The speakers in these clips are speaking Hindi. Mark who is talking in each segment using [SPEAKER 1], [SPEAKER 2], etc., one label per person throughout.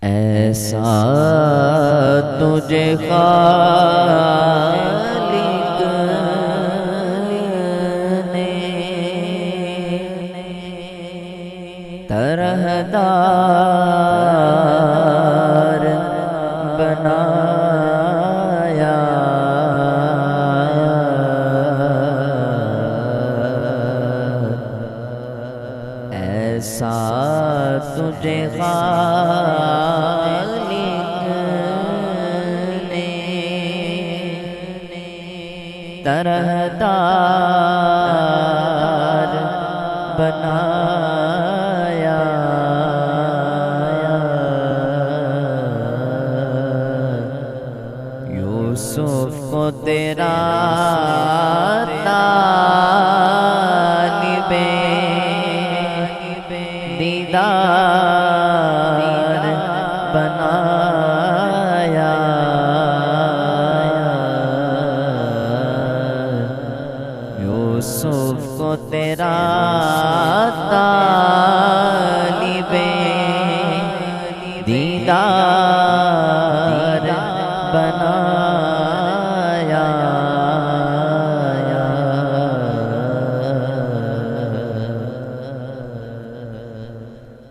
[SPEAKER 1] ऐसा तुझे खालिक ने तरहदार बनाया। ऐसा तुझे खालिक ने तरहदार बनाया। यूसुफ को तेरा तालिबे दीदार बनाया। यूसुफ को तेरा तालिबे दीदार बनाया।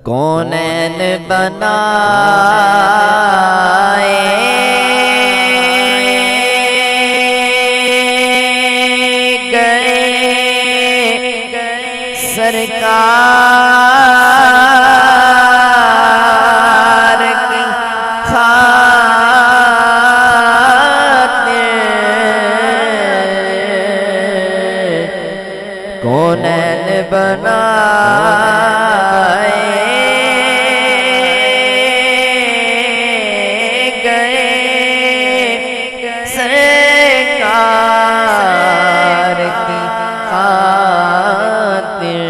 [SPEAKER 1] कौनैन बनाए गए सरकार की खातिर। कौनैन बनाए सरकार की खातिर।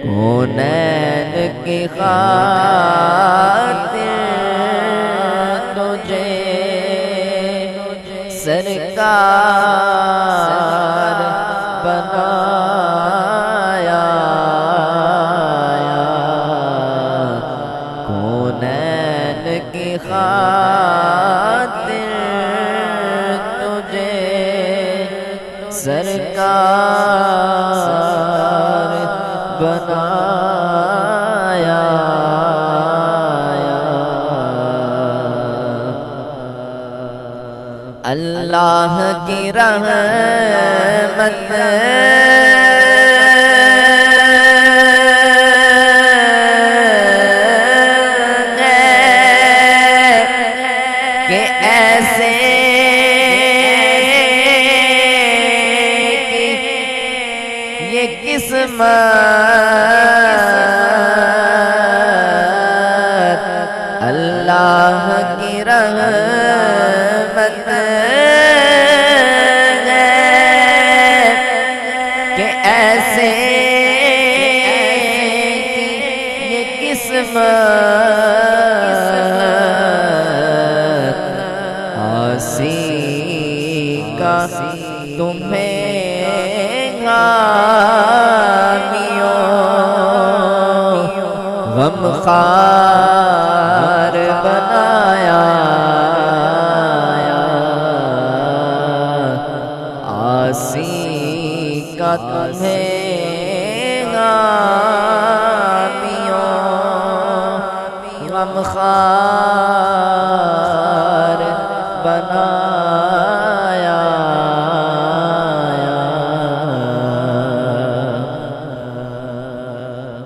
[SPEAKER 1] कौनैन की खातिर तुझे सरकार बनाया। कौनैन की खातिर तुझे सरकार बनाया। अल्लाह की रहमत कि ऐसे की ये किस्मत। अल्लाह की रहमत कि ऐसे की ये किस्मत। आसी का तुम्हें गामियों गमखार बनाया। आसी का तुम्हें गामियों गमखार बनाया।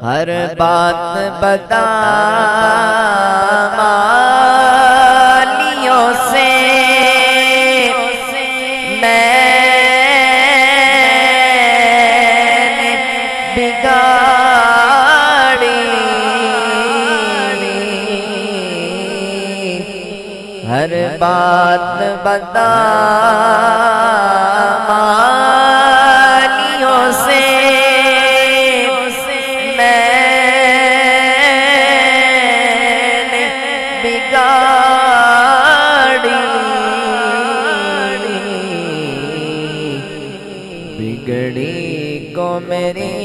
[SPEAKER 1] हर बात बता मालियों से मैंने बिगाड़ी। हर बात बता मालियों से मैंने बिगाड़ी। बिगड़ी को मेरी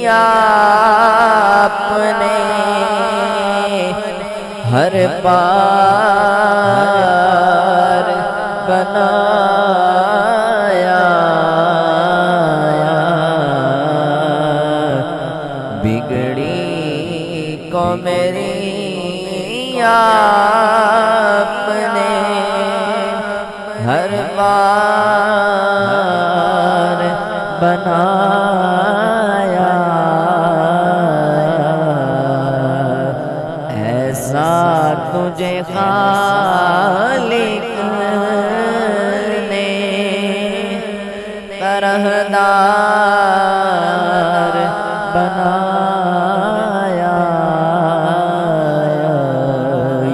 [SPEAKER 1] आपने हर पार बनाया, बिगड़ी को मेरी आपने हर बार बनाया। ऐसा तुझे खालिक ने तरहदार बनाया।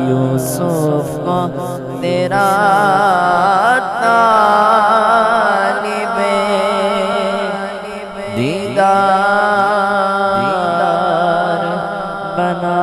[SPEAKER 1] यूसुफ को तेरा तालिबे दीदार बना